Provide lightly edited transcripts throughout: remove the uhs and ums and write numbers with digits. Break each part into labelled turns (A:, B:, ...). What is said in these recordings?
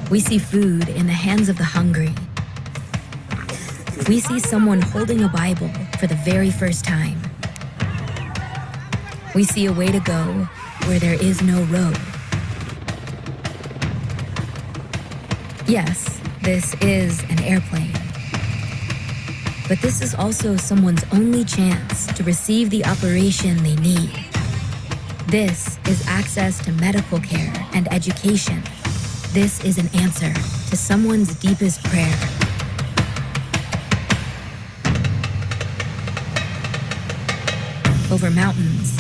A: We see food in the hands of the hungry. We see someone holding a Bible for the very first time. We see a way to go where there is no road. Yes, this is an airplane. But this is also someone's only chance to receive the operation they need. This is access to medical care and education. This is an answer to someone's deepest prayer. Over mountains,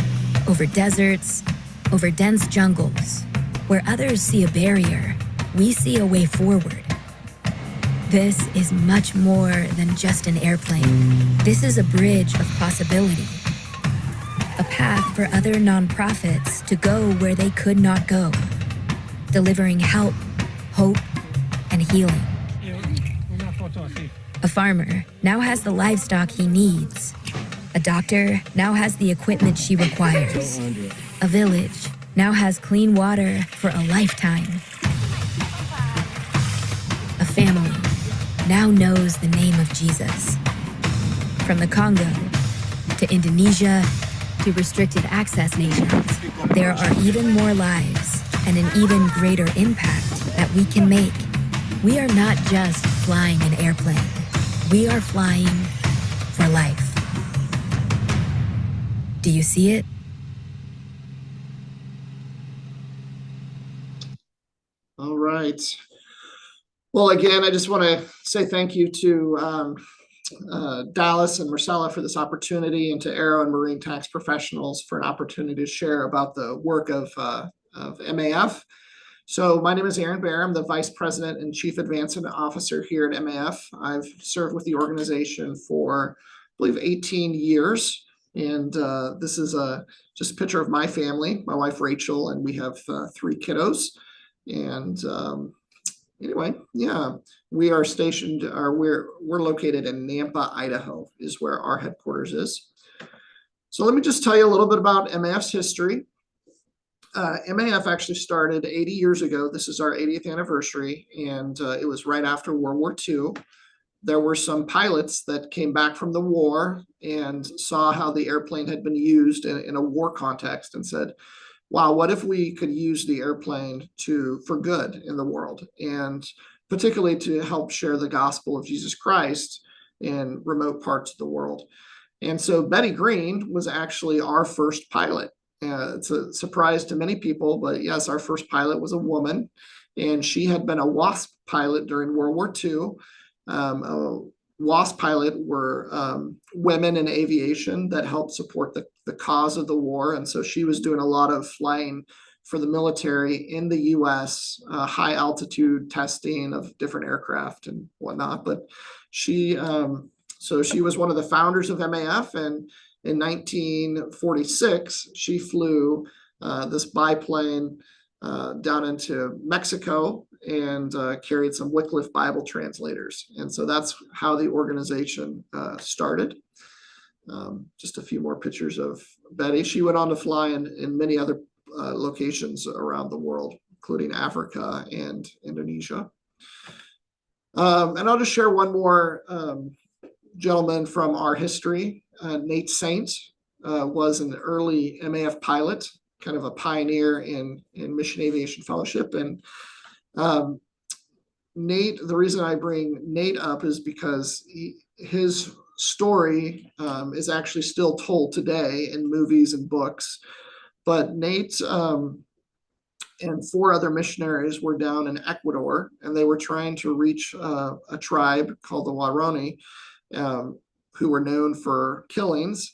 A: over deserts, over dense jungles, where others see a barrier, we see a way forward. This is much more than just an airplane. This is a bridge of possibility. A path for other nonprofits to go where they could not go, delivering help, hope, and healing. A farmer now has the livestock he needs. A doctor now has the equipment she requires. A village now has clean water for a lifetime. A family now knows the name of Jesus. From the Congo to Indonesia to restricted access nations, there are even more lives and an even greater impact that we can make. We are not just flying an airplane. We are flying for life. Do you see it?
B: All right. Well, again, I just want to say thank you to Dallas and Marcella for this opportunity, and to Aero and Marine Tax Professionals for an opportunity to share about the work of MAF. So my name is Aaron Baer. I'm the Vice President and Chief Advancement Officer here at MAF. I've served with the organization for, I believe, 18 years. And this is just a picture of my family, my wife, Rachel, and we have 3 kiddos. And anyway, yeah, we are stationed, or we're located in Nampa, Idaho, is where our headquarters is. So let me just tell you a little bit about MAF's history. MAF actually started 80 years ago. This is our 80th anniversary, and it was right after World War II. There were some pilots that came back from the war and saw how the airplane had been used in a war context and said, wow, what if we could use the airplane for good in the world, and particularly to help share the gospel of Jesus Christ in remote parts of the world. And so Betty Green was actually our first pilot. It's a surprise to many people, but yes, our first pilot was a woman, and she had been a WASP pilot during World War II. A WASP pilot were women in aviation that helped support the cause of the war. And so she was doing a lot of flying for the military in the US, high altitude testing of different aircraft and whatnot. But so she was one of the founders of MAF. And in 1946, she flew this biplane down into Mexico and carried some Wycliffe Bible translators. And so that's how the organization started. Just a few more pictures of Betty. She went on to fly in many other locations around the world, including Africa and Indonesia. And I'll just share one more gentleman from our history. Nate Saint was an early MAF pilot, kind of a pioneer in Mission Aviation Fellowship. And Nate, the reason I bring Nate up is because his story is actually still told today in movies and books. But Nate and 4 other missionaries were down in Ecuador, and they were trying to reach a tribe called the Waroni, who were known for killings.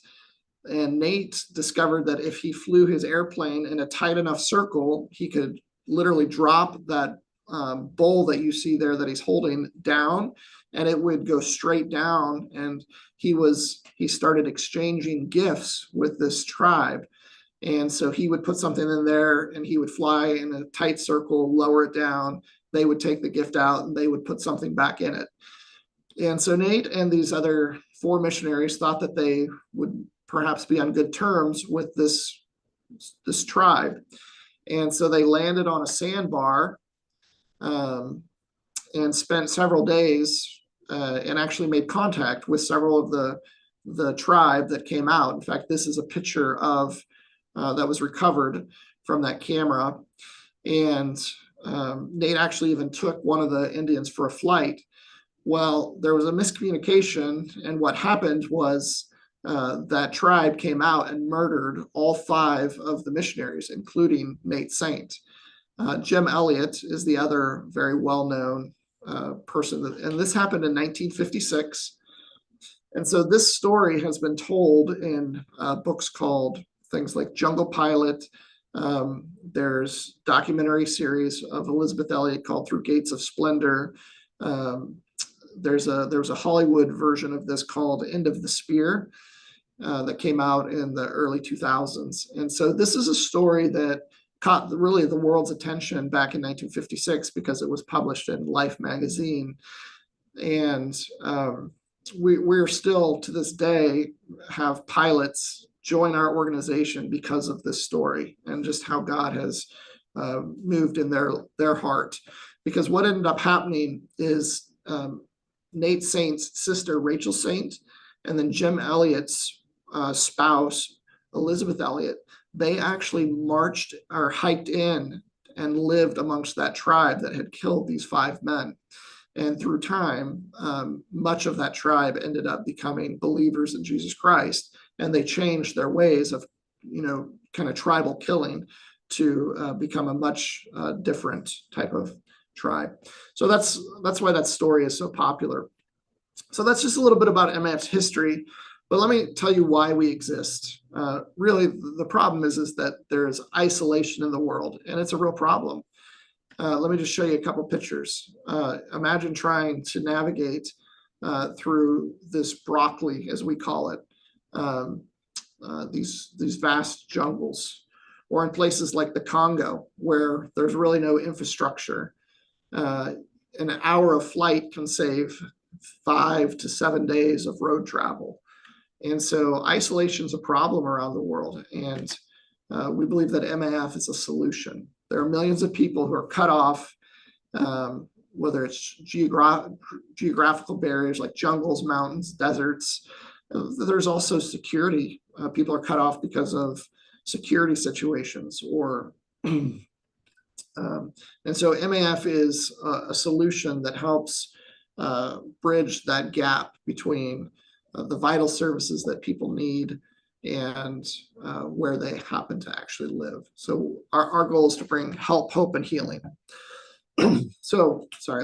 B: And Nate discovered that if he flew his airplane in a tight enough circle, he could literally drop that bowl that you see there that he's holding down, and it would go straight down. And he started exchanging gifts with this tribe. And so he would put something in there, and he would fly in a tight circle, lower it down. They would take the gift out, and they would put something back in it. And so Nate and these other 4 missionaries thought that they would perhaps be on good terms with this tribe. And so they landed on a sandbar and spent several days and actually made contact with several of the tribe that came out. In fact, this is a picture of that was recovered from that camera. And Nate actually even took one of the Indians for a flight. Well, there was a miscommunication, and what happened was that tribe came out and murdered all 5 of the missionaries, including Nate Saint. Jim Elliott is the other very well-known person, and this happened in 1956. And so this story has been told in books called things like Jungle Pilot. There's documentary series of Elizabeth Elliott called Through Gates of Splendor. There was a Hollywood version of this called End of the Spear that came out in the early 2000s. And so this is a story that caught really the world's attention back in 1956 because it was published in Life magazine. And we're still to this day have pilots join our organization because of this story and just how God has moved in their heart. Because what ended up happening is Nate Saint's sister, Rachel Saint, and then Jim Elliott's spouse, Elizabeth Elliott, they actually marched or hiked in and lived amongst that tribe that had killed these 5 men. And through time, much of that tribe ended up becoming believers in Jesus Christ, and they changed their ways of, kind of tribal killing to become a much different type of tribe. So that's why that story is so popular. So that's just a little bit about MAF's history, but let me tell you why we exist. Really, the problem is that there's isolation in the world, and it's a real problem. Let me just show you a couple pictures. Imagine trying to navigate through this broccoli, as we call it, these vast jungles, or in places like the Congo, where there's really no infrastructure. An hour of flight can save 5 to 7 days of road travel. And so isolation is a problem around the world. And we believe that MAF is a solution. There are millions of people who are cut off, whether it's geographical barriers like jungles, mountains, deserts. There's also security. People are cut off because of security situations or and so MAF is a solution that helps bridge that gap between the vital services that people need and where they happen to actually live. So our goal is to bring help, hope, and healing. So, sorry,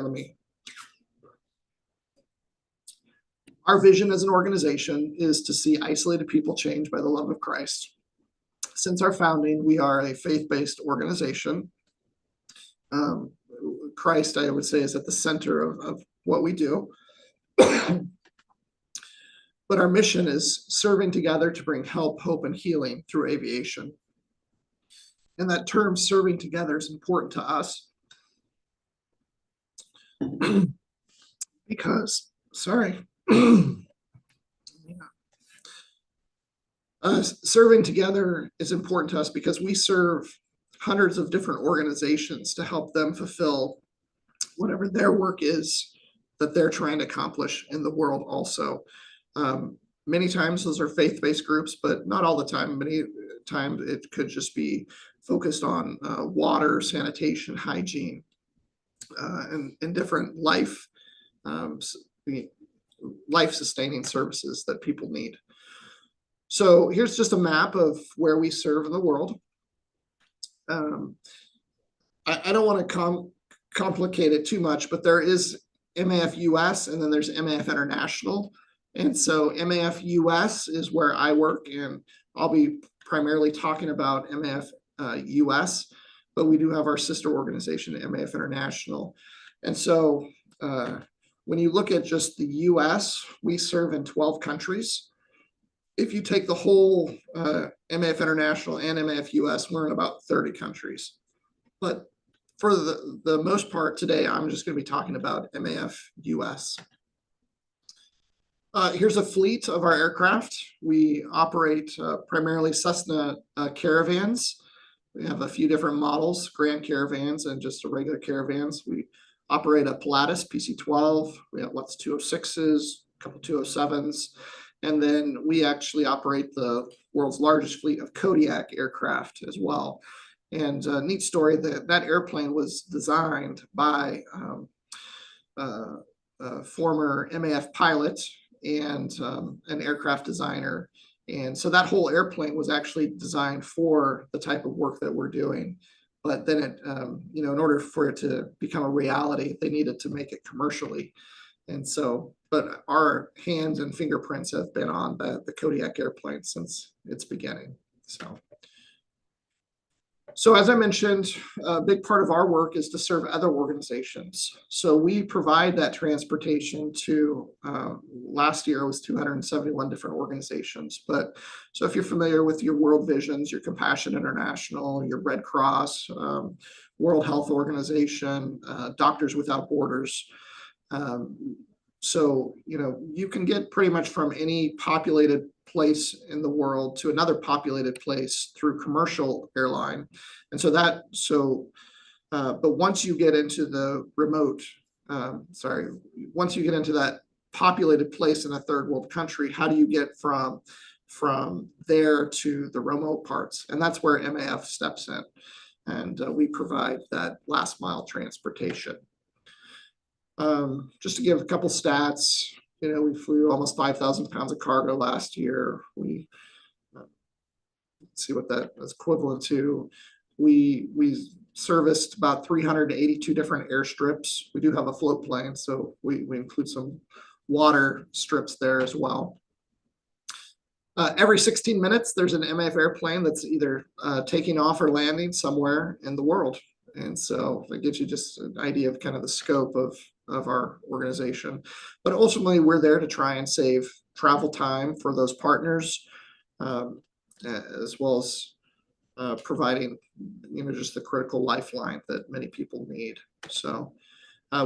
B: our vision as an organization is to see isolated people changed by the love of Christ. Since our founding, we are a faith-based organization. Christ, I would say, is at the center of what we do. But our mission is serving together to bring help, hope, and healing through aviation. And that term serving together is important to us because, serving together is important to us because we serve hundreds of different organizations to help them fulfill whatever their work is that they're trying to accomplish in the world also. Many times those are faith-based groups, but not all the time. Many times it could just be focused on water, sanitation, hygiene, and different life-sustaining services that people need. So here's just a map of where we serve in the world. I don't want to complicate it too much, but there is MAF US and then there's MAF International. And so MAF US is where I work, and I'll be primarily talking about MAF US, but we do have our sister organization, MAF International. And so when you look at just the US, we serve in 12 countries. If you take the whole MAF International and MAF US, we're in about 30 countries. But for the most part today, I'm just going to be talking about MAF US. Here's a fleet of our aircraft. We operate primarily Cessna caravans. We have a few different models, Grand Caravans and just regular caravans. We operate a Pilatus PC-12. We have lots of 206s, a couple 207s. And then we actually operate the world's largest fleet of Kodiak aircraft as well. And a neat story, that airplane was designed by a former MAF pilot and an aircraft designer. And so that whole airplane was actually designed for the type of work that we're doing. But then it, in order for it to become a reality, they needed to make it commercially. And so, but our hands and fingerprints have been on the Kodiak airplane since its beginning. So as I mentioned, a big part of our work is to serve other organizations. So we provide that transportation to, last year it was 271 different organizations. But so if you're familiar with your World Visions, your Compassion International, your Red Cross, World Health Organization, Doctors Without Borders, so, you can get pretty much from any populated place in the world to another populated place through commercial airline. And but once you get into the remote, once you get into that populated place in a third world country, how do you get from there to the remote parts? And that's where MAF steps in. And we provide that last mile transportation. Just to give a couple stats, we flew almost 5,000 pounds of cargo last year. Let's see what that is equivalent to. We serviced about 382 different airstrips. We do have a float plane, so we include some water strips there as well. Every 16 minutes, there's an MAF airplane that's either taking off or landing somewhere in the world. And so that gives you just an idea of kind of the scope of our organization. But ultimately, we're there to try and save travel time for those partners, as well as providing, just the critical lifeline that many people need. So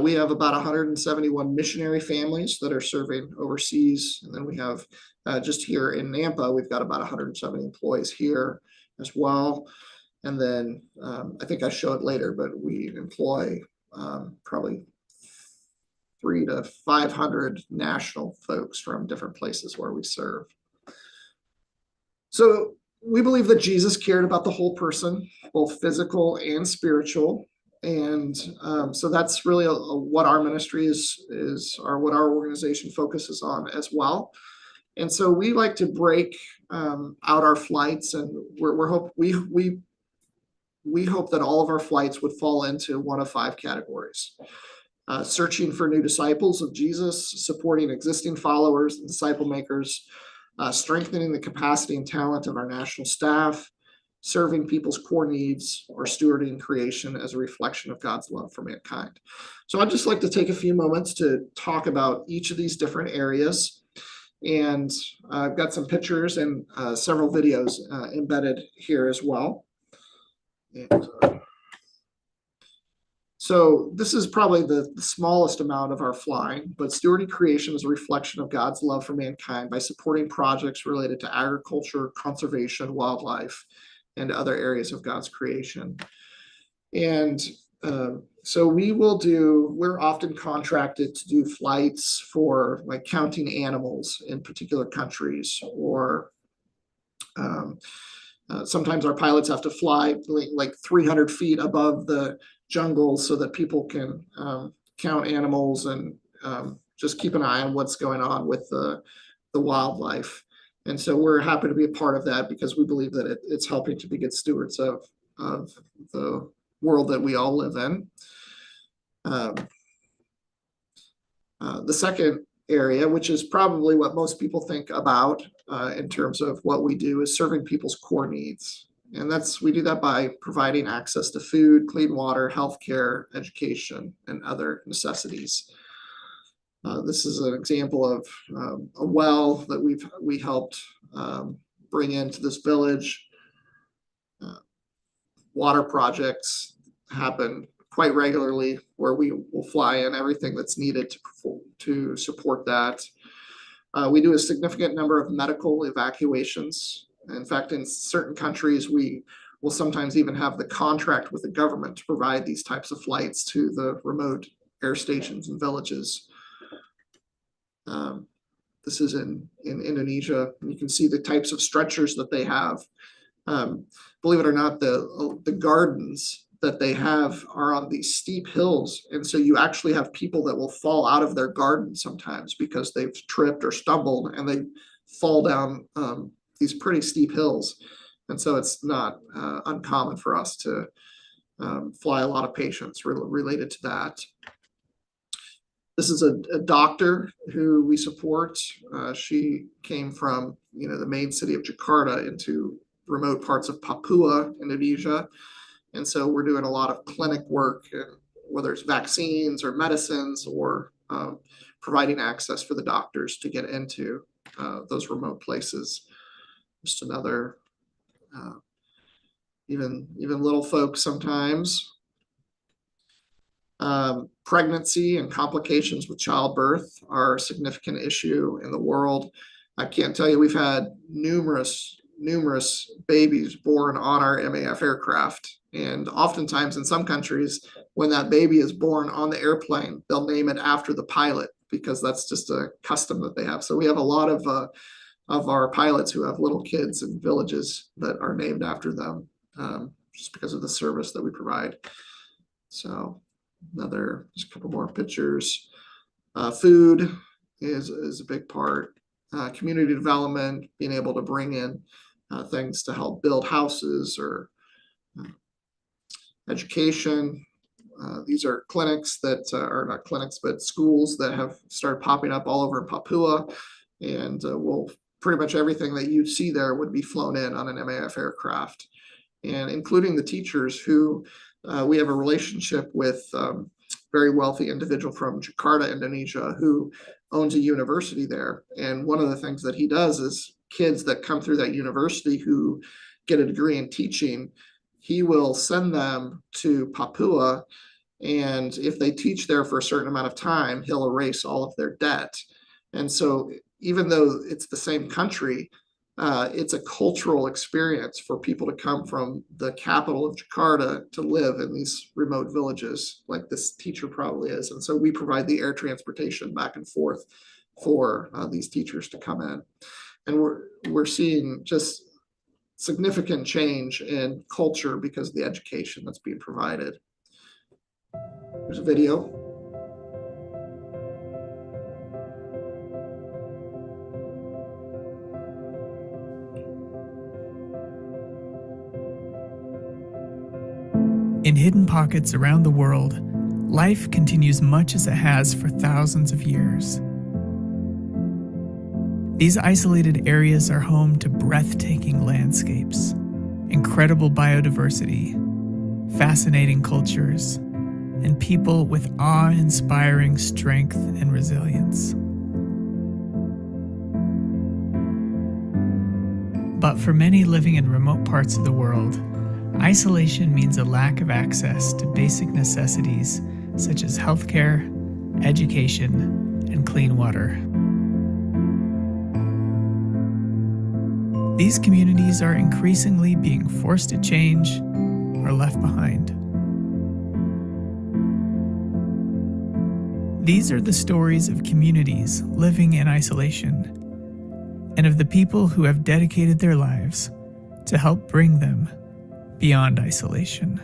B: we have about 171 missionary families that are serving overseas. And then we have just here in Nampa, we've got about 170 employees here as well. And then I think I show it later, but we employ probably 300 to 500 national folks from different places where we serve. So we believe that Jesus cared about the whole person, both physical and spiritual. And so that's really what our ministry is, or what our organization focuses on as well. And so we like to break out our flights, and we hope that all of our flights would fall into one of 5 categories. Searching for new disciples of Jesus, supporting existing followers and disciple makers, strengthening the capacity and talent of our national staff, serving people's core needs, or stewarding creation as a reflection of God's love for mankind. So I'd just like to take a few moments to talk about each of these different areas. And I've got some pictures and several videos embedded here as well. And, so this is probably the smallest amount of our flying, but stewarding creation is a reflection of God's love for mankind by supporting projects related to agriculture, conservation, wildlife, and other areas of God's creation. And so we're often contracted to do flights for like counting animals in particular countries, or sometimes our pilots have to fly like 300 feet above the jungle so that people can count animals and just keep an eye on what's going on with the wildlife. And so we're happy to be a part of that because we believe that it's helping to be good stewards of the world that we all live in. The second area, which is probably what most people think about in terms of what we do, is serving people's core needs. And we do that by providing access to food, clean water, healthcare, education, and other necessities. This is an example of a well that we helped bring into this village. Water projects happen quite regularly where we will fly in everything that's needed to support that. We do a significant number of medical evacuations. In fact, in certain countries, we will sometimes even have the contract with the government to provide these types of flights to the remote air stations and villages. This is in Indonesia. You can see the types of stretchers that they have. Believe it or not, the gardens that they have are on these steep hills. And so you actually have people that will fall out of their garden sometimes because they've tripped or stumbled and they fall down these pretty steep hills. And so it's not uncommon for us to fly a lot of patients related to that. This is a doctor who we support. She came from the main city of Jakarta into remote parts of Papua, Indonesia. And so we're doing a lot of clinic work, whether it's vaccines or medicines or providing access for the doctors to get into those remote places. Just another, even little folks sometimes. Pregnancy and complications with childbirth are a significant issue in the world. I can't tell you, we've had numerous babies born on our MAF aircraft. And oftentimes in some countries, when that baby is born on the airplane, they'll name it after the pilot because that's just a custom that they have. So we have a lot of our pilots who have little kids in villages that are named after them just because of the service that we provide. So just a couple more pictures. Food is a big part. Community development, being able to bring in things to help build houses or education. These are clinics that are not clinics, but schools that have started popping up all over in Papua. And pretty much everything that you see there would be flown in on an MAF aircraft. And including the teachers who we have a relationship with very wealthy individual from Jakarta, Indonesia, who owns a university there. And one of the things that he does is kids that come through that university who get a degree in teaching, he will send them to Papua. And if they teach there for a certain amount of time, he'll erase all of their debt. And so even though it's the same country, it's a cultural experience for people to come from the capital of Jakarta to live in these remote villages like this teacher probably is. And so we provide the air transportation back and forth for these teachers to come in. And we're seeing just significant change in culture because of the education that's being provided. There's a video.
C: In hidden pockets around the world, life continues much as it has for thousands of years. These isolated areas are home to breathtaking landscapes, incredible biodiversity, fascinating cultures, and people with awe-inspiring strength and resilience. But for many living in remote parts of the world, isolation means a lack of access to basic necessities such as healthcare, education, and clean water. These communities are increasingly being forced to change or left behind. These are the stories of communities living in isolation and of the people who have dedicated their lives to help bring them beyond isolation.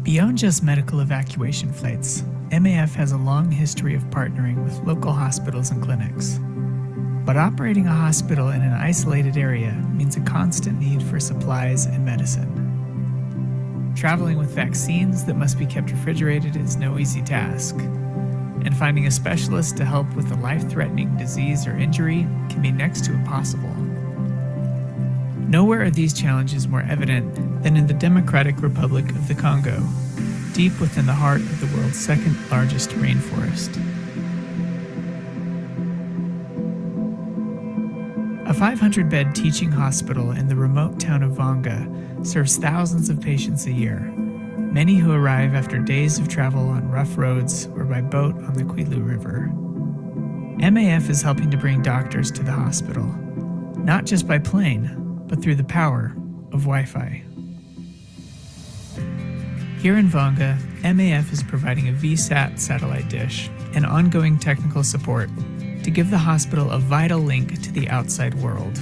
C: Beyond just medical evacuation flights, MAF has a long history of partnering with local hospitals and clinics. But operating a hospital in an isolated area means a constant need for supplies and medicine. Traveling with vaccines that must be kept refrigerated is no easy task, and finding a specialist to help with a life-threatening disease or injury can be next to impossible. Nowhere are these challenges more evident than in the Democratic Republic of the Congo, deep within the heart of the world's second largest rainforest. 500-bed teaching hospital in the remote town of Vanga serves thousands of patients a year, many who arrive after days of travel on rough roads or by boat on the Quilu River. MAF is helping to bring doctors to the hospital, not just by plane, but through the power of Wi-Fi. Here in Vanga, MAF is providing a VSAT satellite dish and ongoing technical support to give the hospital a vital link to the outside world.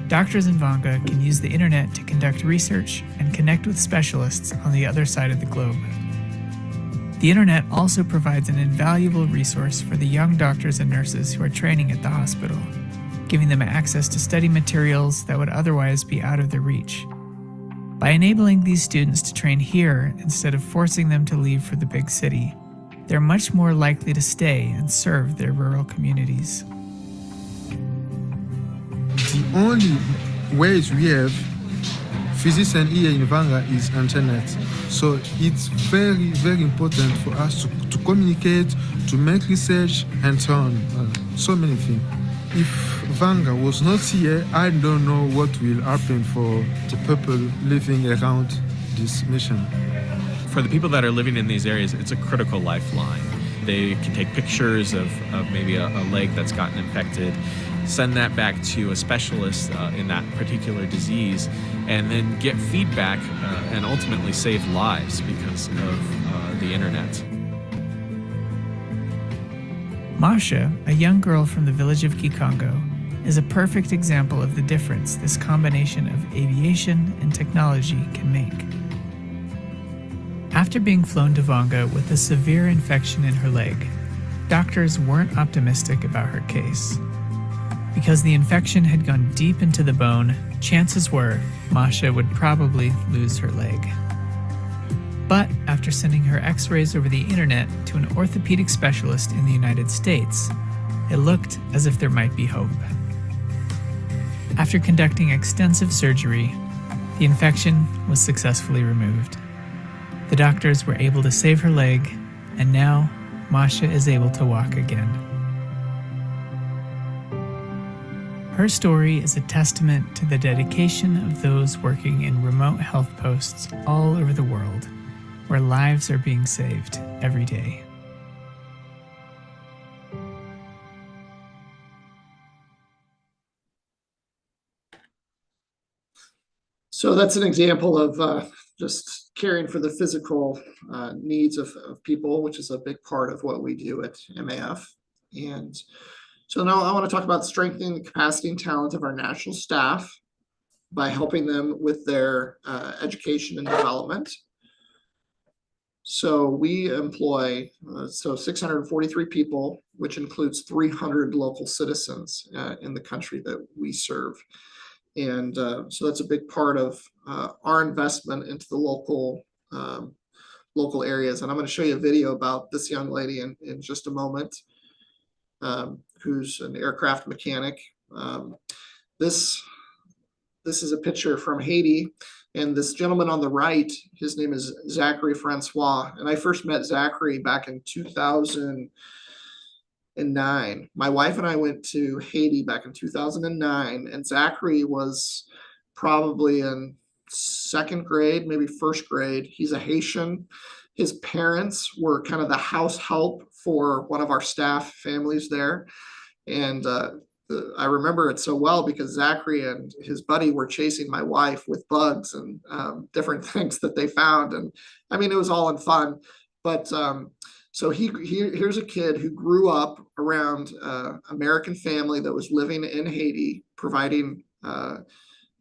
C: Doctors in Vanga can use the internet to conduct research and connect with specialists on the other side of the globe. The internet also provides an invaluable resource for the young doctors and nurses who are training at the hospital, giving them access to study materials that would otherwise be out of their reach. By enabling these students to train here instead of forcing them to leave for the big city, they're much more likely to stay and serve their rural communities.
D: The only ways we have physicians here in Vanga is internet. So it's very, very important for us to communicate, to make research, and so on. So many things. If Vanga was not here, I don't know what will happen for the people living around this mission.
E: For the people that are living in these areas, it's a critical lifeline. They can take pictures of maybe a leg that's gotten infected, send that back to a specialist in that particular disease, and then get feedback and ultimately save lives because of the internet.
C: Masha, a young girl from the village of Kikongo, is a perfect example of the difference this combination of aviation and technology can make. After being flown to Vanga with a severe infection in her leg, doctors weren't optimistic about her case. Because the infection had gone deep into the bone, chances were Masha would probably lose her leg. But after sending her x-rays over the internet to an orthopedic specialist in the United States, it looked as if there might be hope. After conducting extensive surgery, the infection was successfully removed. The doctors were able to save her leg, and now Masha is able to walk again. Her story is a testament to the dedication of those working in remote health posts all over the world, where lives are being saved every day.
B: So that's an example of just caring for the physical needs of people, which is a big part of what we do at MAF. And so now I want to talk about strengthening the capacity and talent of our national staff by helping them with their education and development. So we employ 643 people, which includes 300 local citizens in the country that we serve. And so that's a big part of our investment into the local areas. And I'm going to show you a video about this young lady in just a moment, who's an aircraft mechanic. This is a picture from Haiti. And this gentleman on the right, his name is Zachary Francois. And I first met Zachary back in 2009. My wife and I went to Haiti back in 2009, and Zachary was probably in second grade, maybe first grade. He's a Haitian. His parents were kind of the house help for one of our staff families there. And I remember it so well because Zachary and his buddy were chasing my wife with bugs and different things that they found. And I mean, it was all in fun. But so here's a kid who grew up around American family that was living in Haiti, providing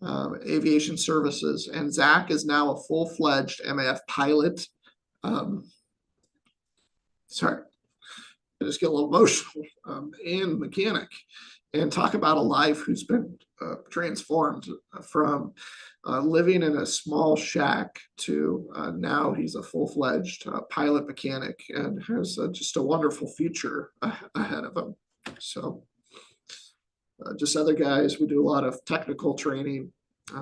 B: aviation services. And Zach is now a full-fledged MAF pilot. Sorry, I just get a little emotional, and mechanic. And talk about a life who's been transformed from living in a small shack to now he's a full-fledged pilot mechanic and has just a wonderful future ahead of him. So just other guys, we do a lot of technical training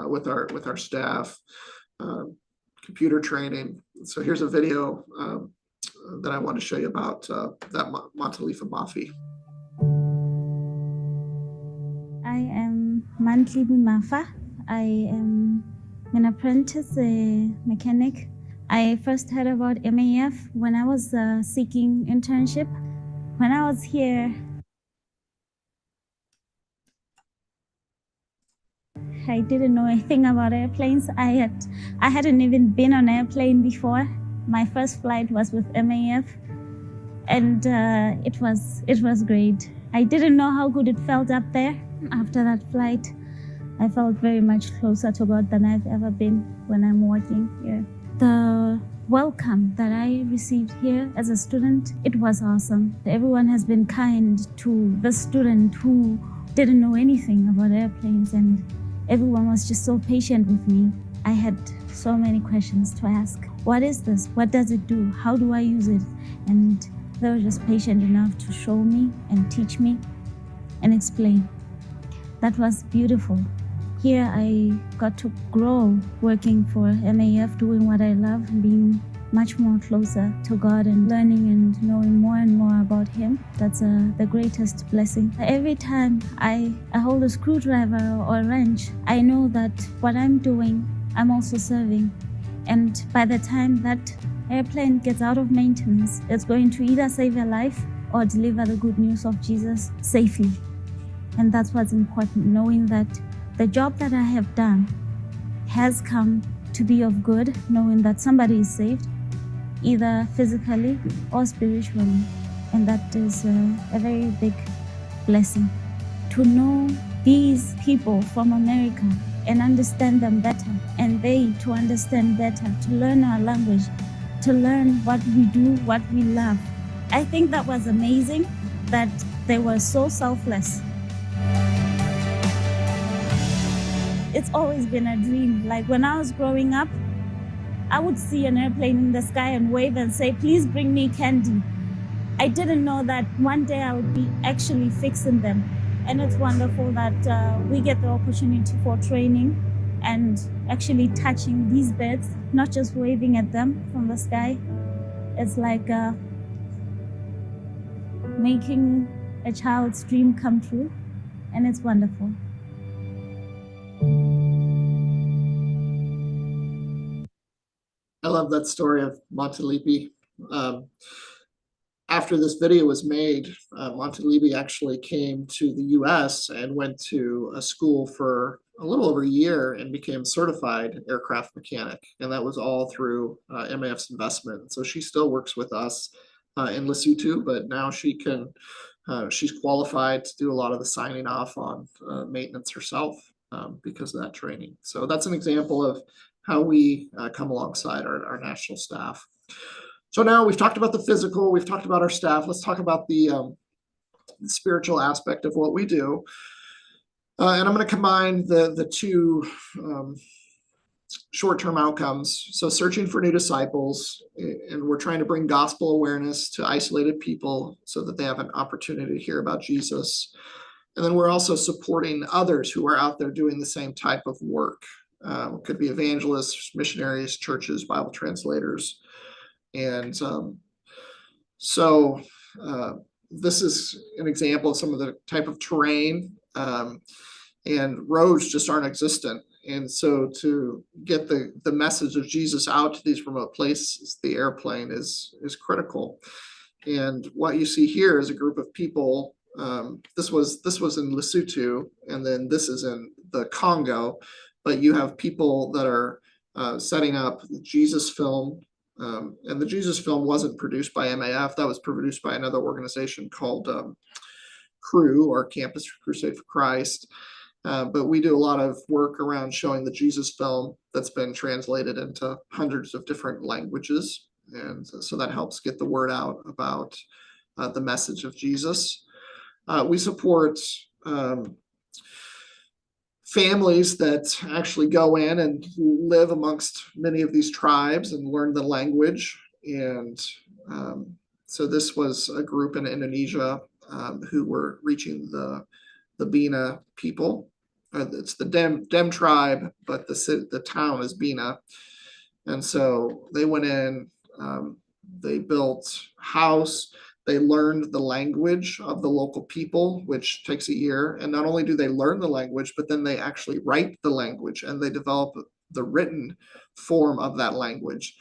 B: with our staff, computer training. So here's a video that I want to show you about that Montalifa Mafi.
F: I am Mantlibi Mafa. I am an apprentice mechanic. I first heard about MAF when I was seeking internship. When I was here, I didn't know anything about airplanes. I hadn't even been on an airplane before. My first flight was with MAF, and it was great. I didn't know how good it felt up there. After that flight, I felt very much closer to God than I've ever been when I'm working here. The welcome that I received here as a student, it was awesome. Everyone has been kind to the student who didn't know anything about airplanes, and everyone was just so patient with me. I had so many questions to ask. What is this? What does it do? How do I use it? And they were just patient enough to show me and teach me and explain. That was beautiful. Here I got to grow working for MAF, doing what I love, being much more closer to God and learning and knowing more and more about Him. That's the greatest blessing. Every time I hold a screwdriver or a wrench, I know that what I'm doing, I'm also serving. And by the time that airplane gets out of maintenance, it's going to either save a life or deliver the good news of Jesus safely. And that's what's important, knowing that the job that I have done has come to be of good, knowing that somebody is saved, either physically or spiritually. And that is a very big blessing. To know these people from America and understand them better, and they to understand better, to learn our language, to learn what we do, what we love. I think that was amazing, that they were so selfless. It's always been a dream. Like when I was growing up, I would see an airplane in the sky and wave and say, please bring me candy. I didn't know that one day I would be actually fixing them. And it's wonderful that we get the opportunity for training and actually touching these birds, not just waving at them from the sky. It's like making a child's dream come true, and it's wonderful.
B: I love that story of Montalipi. After this video was made, Montalipi actually came to the US and went to a school for a little over a year and became certified aircraft mechanic. And that was all through MAF's investment. So she still works with us in Lesotho, but now she can, she's qualified to do a lot of the signing off on maintenance herself because of that training. So that's an example of how we come alongside our national staff. So now we've talked about the physical, we've talked about our staff. Let's talk about the spiritual aspect of what we do. And I'm going to combine the two short-term outcomes. So searching for new disciples, and we're trying to bring gospel awareness to isolated people so that they have an opportunity to hear about Jesus. And then we're also supporting others who are out there doing the same type of work. Could be evangelists, missionaries, churches, Bible translators. And so this is an example of some of the type of terrain, and roads just aren't existent. And so to get the message of Jesus out to these remote places, the airplane is critical. And what you see here is a group of people. This was in Lesotho, and then this is in the Congo. But you have people that are setting up the Jesus film, and the Jesus film wasn't produced by MAF. That was produced by another organization called CRU, or Campus Crusade for Christ. But we do a lot of work around showing the Jesus film that's been translated into hundreds of different languages. And so that helps get the word out about the message of Jesus. We support families that actually go in and live amongst many of these tribes and learn the language. And so this was a group in Indonesia who were reaching the Bina people. It's the Dem tribe, but the town is Bina. And so they went in, they built a house, They learned the language of the local people, which takes a year. And not only do they learn the language, but then they actually write the language and they develop the written form of that language.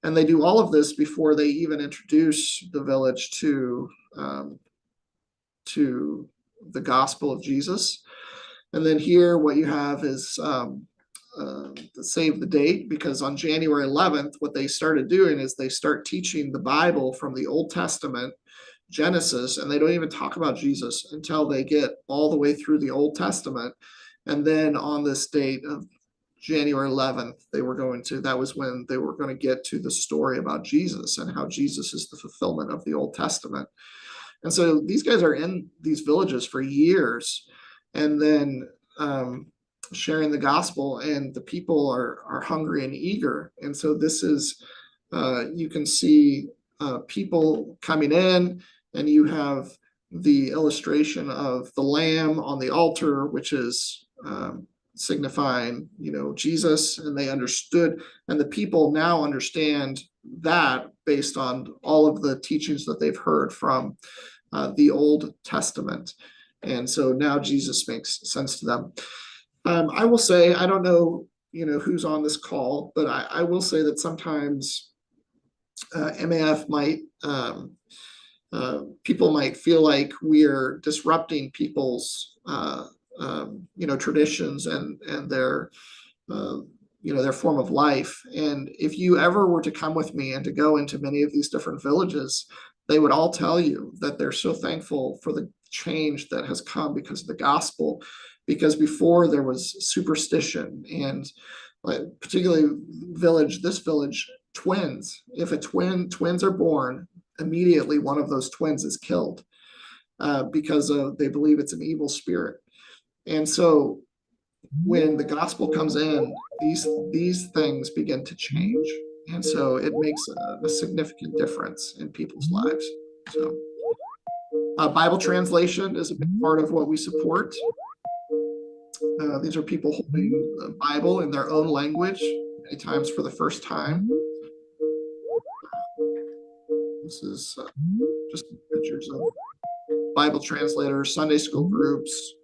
B: And they do all of this before they even introduce the village to the gospel of Jesus. And then here, what you have is save the date, because on January 11th, what they started doing is they start teaching the Bible from the Old Testament, Genesis, and they don't even talk about Jesus until they get all the way through the Old Testament. And then on this date of January 11th, that was when they were going to get to the story about Jesus and how Jesus is the fulfillment of the Old Testament. And so these guys are in these villages for years, and then sharing the gospel, and the people are hungry and eager. And so this is, you can see people coming in, and you have the illustration of the lamb on the altar, which is signifying, Jesus, and they understood, and the people now understand that based on all of the teachings that they've heard from the Old Testament. And so now Jesus makes sense to them. I will say, I don't know, who's on this call, but I will say that sometimes MAF might, people might feel like we're disrupting people's, traditions and their, their form of life. And if you ever were to come with me and to go into many of these different villages, they would all tell you that they're so thankful for the change that has come because of the gospel. Because before there was superstition, and particularly this village, twins. If twins are born, immediately one of those twins is killed because they believe it's an evil spirit. And so when the gospel comes in, these things begin to change. And so it makes a significant difference in people's lives. So Bible translation is a big part of what we support. These are people holding the Bible in their own language, many times for the first time. This is just pictures of Bible translators, Sunday school groups.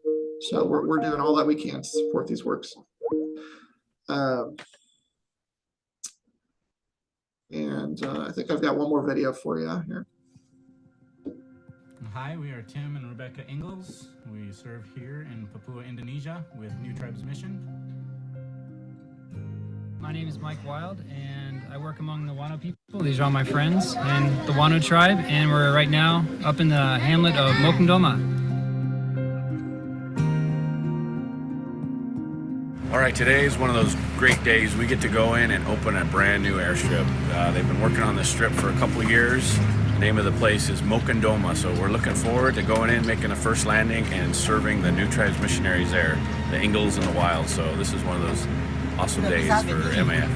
B: So we're doing all that we can to support these works. And I think I've got one more video for you here.
G: Hi, we are Tim and Rebecca Ingalls. We serve here in Papua, Indonesia with New Tribes Mission.
H: My name is Mike Wild, and I work among the Wano people. These are all my friends and the Wano tribe, and we're right now up in the hamlet of Mokondoma.
I: All right, today is one of those great days. We get to go in and open a brand new airstrip. They've been working on this strip for a couple of years. The name of the place is Mokondoma, so we're looking forward to going in, making a first landing, and serving the New Tribes missionaries there, the Ingalls and the Wild. So this is one of those awesome days for MAF.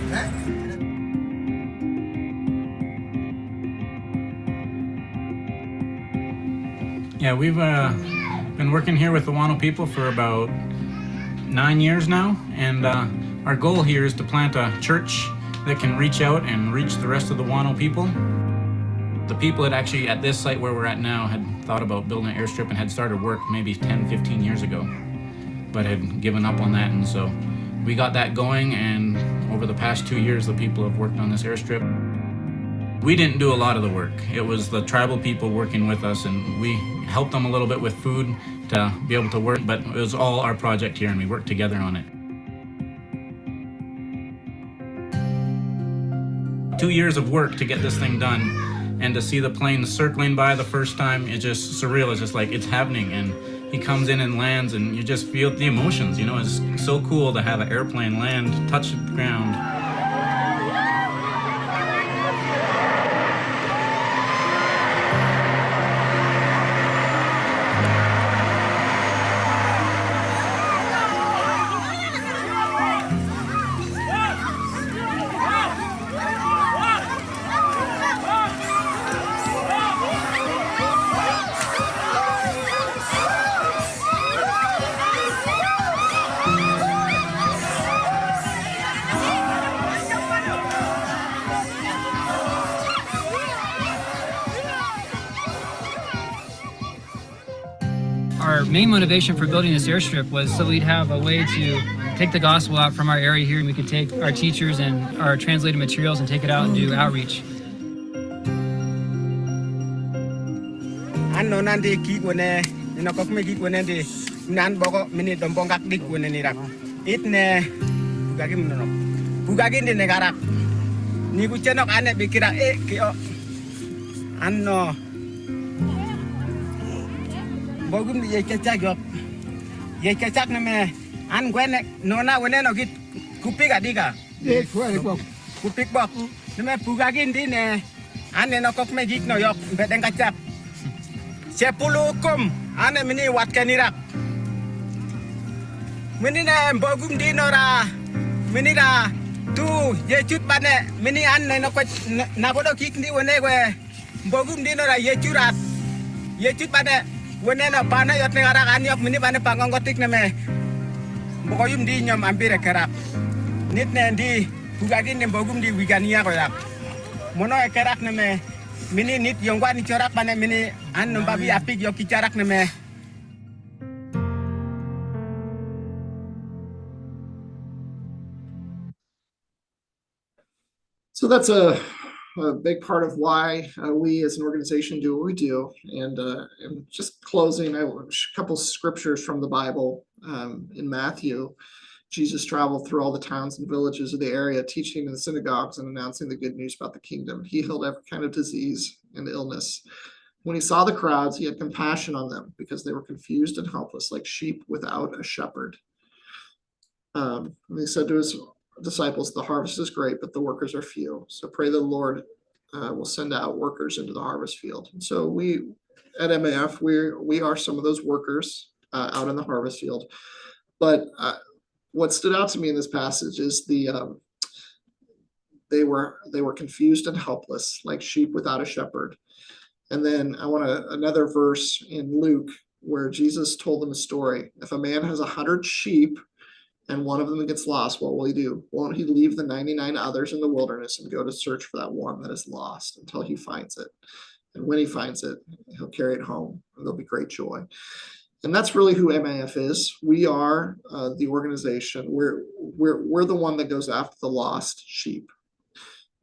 G: Yeah, we've been working here with the Wano people for about 9 years now, and our goal here is to plant a church that can reach out and reach the rest of the Wano people. The people that actually at this site where we're at now had thought about building an airstrip and had started work maybe 10, 15 years ago, but had given up on that. And so we got that going, and over the past 2 years, the people have worked on this airstrip. We didn't do a lot of the work. It was the tribal people working with us, and we helped them a little bit with food to be able to work, but it was all our project here, and we worked together on it. 2 years of work to get this thing done, and to see the plane circling by the first time, it's just surreal. It's just like it's happening, and he comes in and lands, and you just feel the emotions. It's so cool to have an airplane land, touch the ground.
H: our main motivation for building this airstrip was so we'd have a way to take the gospel out from our area here, and we could take our teachers and our translated materials and take it out and do outreach.
J: Ano nanti ki wone ina kok me ki wone de nan bogo mini dombongak dik wone ni rak itne bugagi menono bugagi ni negara ni ku cenok ane bikira ki o anno bogum ye cecak na me an gwene nona wone no git kupik adika kupik bok ni me bugagi ndi ne ane no kok me gik no yok bedeng kacak 10 hukum ane mini wat kanirak mini ne bogum di nora mini da tu ye chut bane mini an ne no ko na bodo kik ni wone we bogum di nora ye churat ye chut bane wone na bana yot ne arak an yok mini bane pangongotik ne me bogoyum di nyom ambire kerap nit ne di bugagi ne bogum di wigania ko yak mono e kerak ne me mini nit yongwa ni corak bane mini an babi apik yo kicarak ne me.
B: So that's a big part of why we as an organization do what we do. And just closing, a couple scriptures from the Bible. In Matthew, Jesus traveled through all the towns and villages of the area, teaching in the synagogues and announcing the good news about the kingdom. He healed every kind of disease and illness. When he saw the crowds, he had compassion on them because they were confused and helpless, like sheep without a shepherd. And he said to his disciples, the harvest is great, but the workers are few. So pray the Lord will send out workers into the harvest field. And so we at MAF, we are some of those workers out in the harvest field. But what stood out to me in this passage is they were confused and helpless, like sheep without a shepherd. And then I want another verse in Luke where Jesus told them a story. If a man has 100 sheep and one of them gets lost, what will he do? Won't he leave the 99 others in the wilderness and go to search for that one that is lost until he finds it? And when he finds it, he'll carry it home, and there'll be great joy. And that's really who MAF is. We are the organization. We're the one that goes after the lost sheep.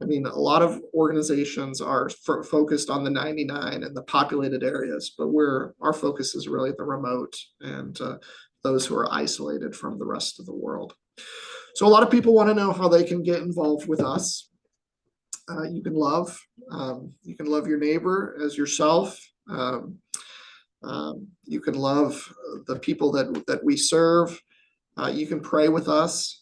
B: I mean, a lot of organizations are focused on the 99 and the populated areas, but our focus is really the remote and those who are isolated from the rest of the world. So a lot of people want to know how they can get involved with us. You can love your neighbor as yourself. You can love the people that we serve. You can pray with us.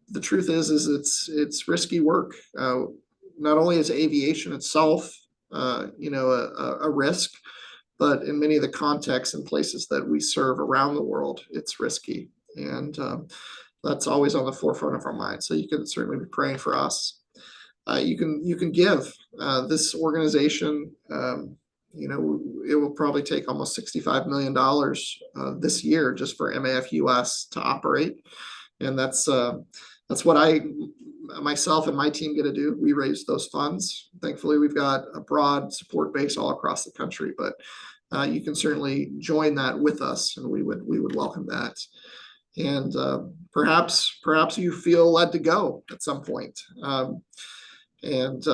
B: The truth is it's risky work. Not only is aviation itself, a risk, but in many of the contexts and places that we serve around the world, it's risky, and that's always on the forefront of our mind. So you can certainly be praying for us. You can give. This organization, it will probably take almost $65 million this year just for MAF US to operate, and that's what myself and my team get to do. We raise those funds. Thankfully, we've got a broad support base all across the country, but you can certainly join that with us, and we would welcome that. And perhaps you feel led to go at some point. And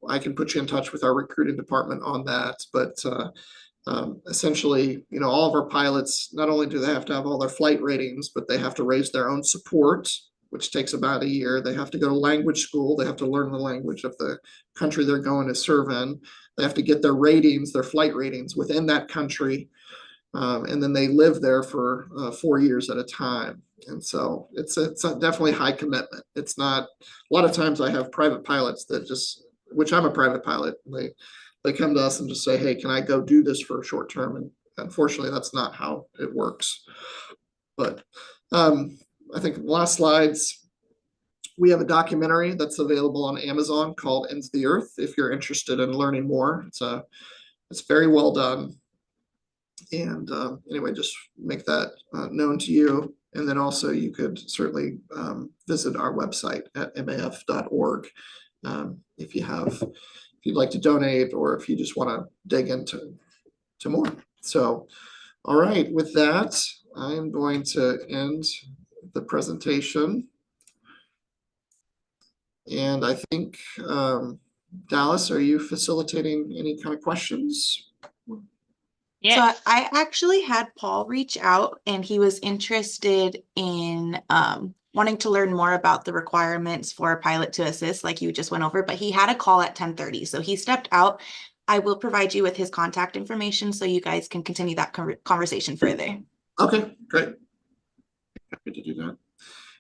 B: I can put you in touch with our recruiting department on that. But essentially, all of our pilots, not only do they have to have all their flight ratings, but they have to raise their own support, which takes about a year. They have to go to language school. They have to learn the language of the country they're going to serve in. They have to get their ratings, their flight ratings within that country. And then they live there for 4 years at a time. And so it's definitely high commitment. It's not, a lot of times I have private pilots that which I'm a private pilot, they come to us and just say, hey, can I go do this for a short term? And unfortunately, that's not how it works. But I think the last slides, we have a documentary that's available on Amazon called Ends the Earth, if you're interested in learning more. It's very well done. And anyway, just make that known to you. And then also you could certainly visit our website at maf.org if you'd like to donate, or if you just want to dig into more. So, all right, with that, I'm going to end the presentation. And I think, Dallas, are you facilitating any kind of questions?
K: So I actually had Paul reach out and he was interested in wanting to learn more about the requirements for a pilot to assist, like you just went over, but he had a call at 10:30. So he stepped out. I will provide you with his contact information so you guys can continue that conversation further.
B: Okay, great. Happy to do that.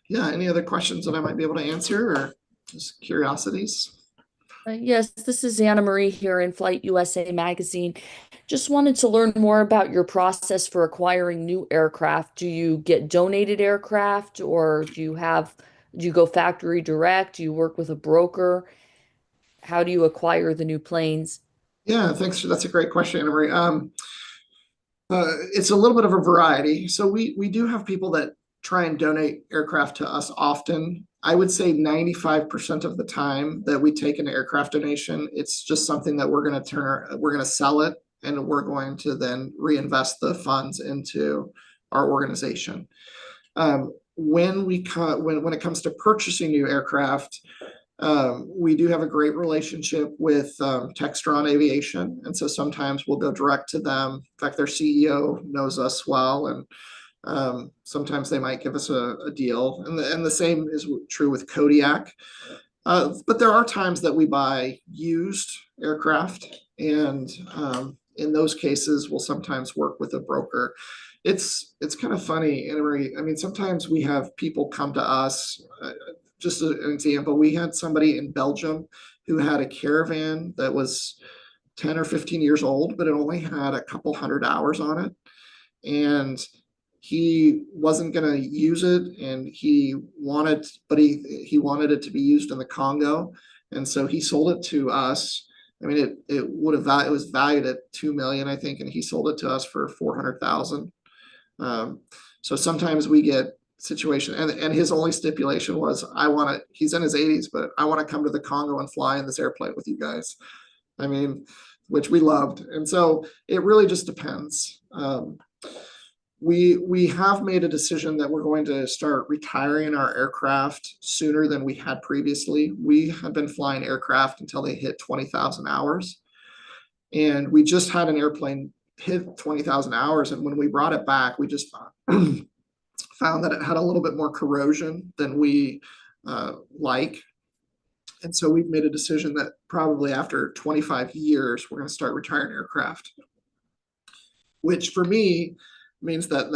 B: Yeah, any other questions that I might be able to answer or just curiosities?
L: Yes, this is Anna Marie here in Flight USA Magazine. Just wanted to learn more about your process for acquiring new aircraft. Do you get donated aircraft or do you go factory direct? Do you work with a broker? How do you acquire the new planes?
B: Yeah, thanks. That's a great question, Anna Marie. It's a little bit of a variety. So we do have people that try and donate aircraft to us often. I would say 95% of the time that we take an aircraft donation, it's just something that we're going to sell it, and we're going to then reinvest the funds into our organization. When it comes to purchasing new aircraft, we do have a great relationship with Textron Aviation, and so sometimes we'll go direct to them. In fact, their CEO knows us well, and sometimes they might give us a deal. And the same is true with Kodiak. But there are times that we buy used aircraft, and in those cases, we'll sometimes work with a broker. It's kind of funny, Anna Marie. I mean, sometimes we have people come to us. Just an example, we had somebody in Belgium who had a Caravan that was 10 or 15 years old, but it only had a couple hundred hours on it. And he wasn't going to use it, and he wanted it to be used in the Congo. And so he sold it to us. I mean, it was valued at 2 million, I think, and he sold it to us for 400,000. So sometimes we get situation, and his only stipulation was, he's in his 80s, but I want to come to the Congo and fly in this airplane with you guys. I mean, which we loved. And so it really just depends. We have made a decision that we're going to start retiring our aircraft sooner than we had previously. We had been flying aircraft until they hit 20,000 hours. And we just had an airplane hit 20,000 hours. And when we brought it back, we just found that it had a little bit more corrosion than we like. And so we've made a decision that probably after 25 years, we're going to start retiring aircraft, which for me means that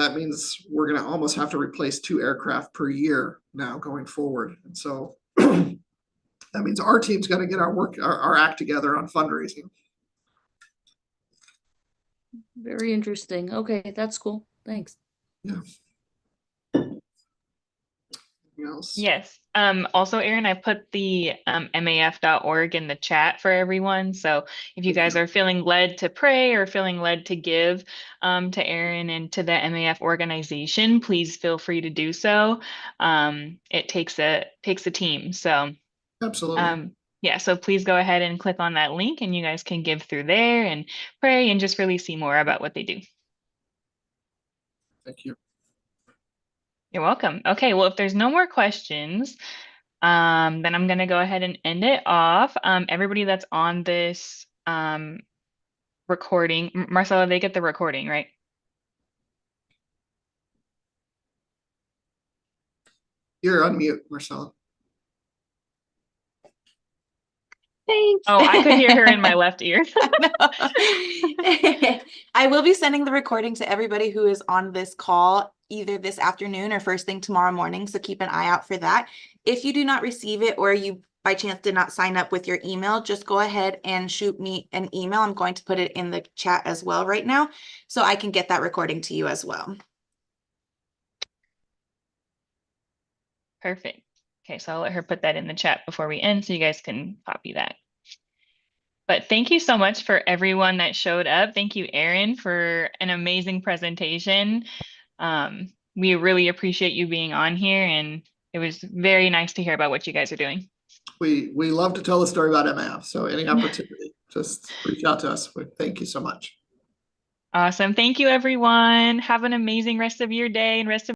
B: we're going to almost have to replace 2 aircraft per year now going forward. And so that means our team's got to get our act together on fundraising.
L: Very interesting. Okay, that's cool. Thanks.
B: Yeah. Else?
M: Yes. Also, Erin, I put the maf.org in the chat for everyone. So if you guys are feeling led to pray or feeling led to give to Erin and to the MAF organization, please feel free to do so. It takes a team. So
B: Absolutely.
M: yeah, so please go ahead and click on that link, and you guys can give through there and pray and just really see more about what they do.
B: Thank you.
M: You're welcome. Okay, well, if there's no more questions, then I'm going to go ahead and end it off. Everybody that's on this recording, Marcella, they get the recording, right?
B: You're on mute, Marcella.
K: Thanks.
M: Oh, I could hear her in my left ear.
K: I will be sending the recording to everybody who is on this call either this afternoon or first thing tomorrow morning. So keep an eye out for that. If you do not receive it, or you by chance did not sign up with your email, just go ahead and shoot me an email. I'm going to put it in the chat as well right now, so I can get that recording to you as well.
M: Perfect. Okay, so I'll let her put that in the chat before we end so you guys can copy that. But thank you so much for everyone that showed up. Thank you, Erin, for an amazing presentation. We really appreciate you being on here, and it was very nice to hear about what you guys are doing.
B: We love to tell the story about MAF, so any opportunity, just reach out to us. Thank you so much.
M: Awesome. Thank you, everyone. Have an amazing rest of your day and rest of